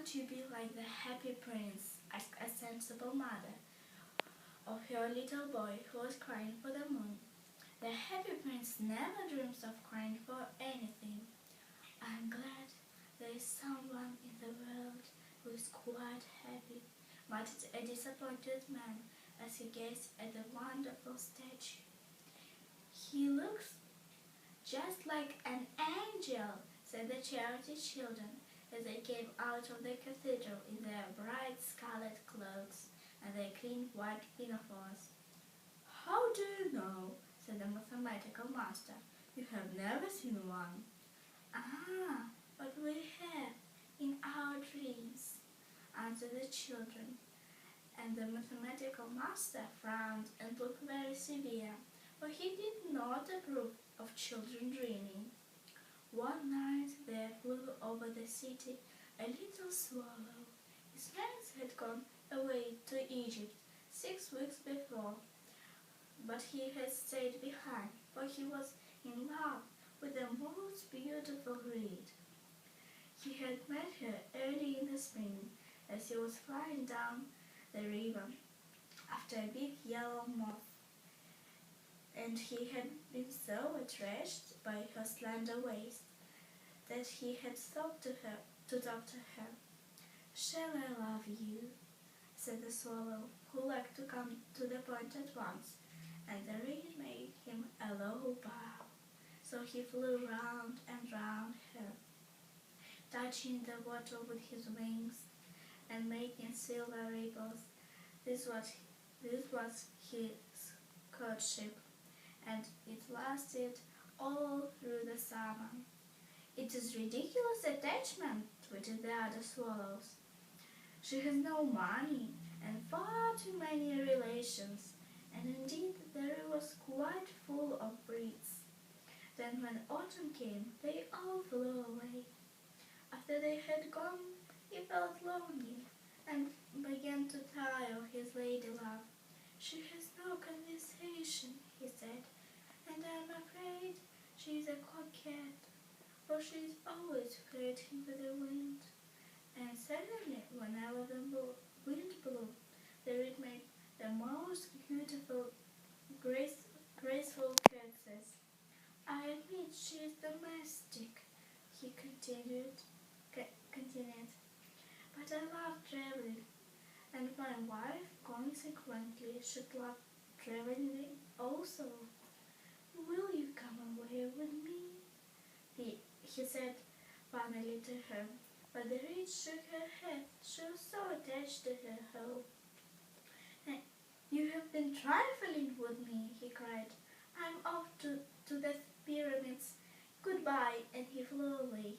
want to be like the happy prince, asked a sensible mother of her little boy who was crying for the moon. The happy prince never dreams of crying for anything. I'm glad there is someone in the world who is quite happy, muttered a disappointed man as he gazed at the wonderful statue. He looks just like an angel, said the charity children as they came out of the cathedral in their bright scarlet cloaks and their clean white pinafores. How do you know? Said the mathematical master. You have never seen one. Ah, but we have in our dreams, answered the children, and the mathematical master frowned and looked very severe, for he did not approve of children dreaming. One night there flew over the city a little swallow. His parents had gone away to Egypt 6 weeks before, but he had stayed behind, for he was in love with the most beautiful reed. He had met her early in the spring as he was flying down the river after a big yellow moth, and he had been so attracted by her slender waist that he had thought to talk to her. Shall I love you? Said the swallow, who liked to come to the point at once, and the reed made him a low bow. So he flew round and round her, touching the water with his wings and making silver ripples. This was his courtship, and it lasted all through the summer. It is ridiculous attachment, twittered the other swallows. She has no money and far too many relations, and indeed the river was quite full of reeds. Then when autumn came, they all flew away. After they had gone, he felt lonely and began to tire of his lady love. She has no conversation, he said, and I am afraid she is a coquette, for she is always flirting with the wind. And suddenly, whenever the wind blew, the reed made the most beautiful, graceful curtsies. I admit she is domestic, he continued, but I love traveling, and my wife consequently should love traveling also. Will you come away with me? He said finally to her, but the reed shook her head. She was so attached to her hoe. You have been trifling with me, he cried. I'm off to the pyramids. Goodbye, and he flew away.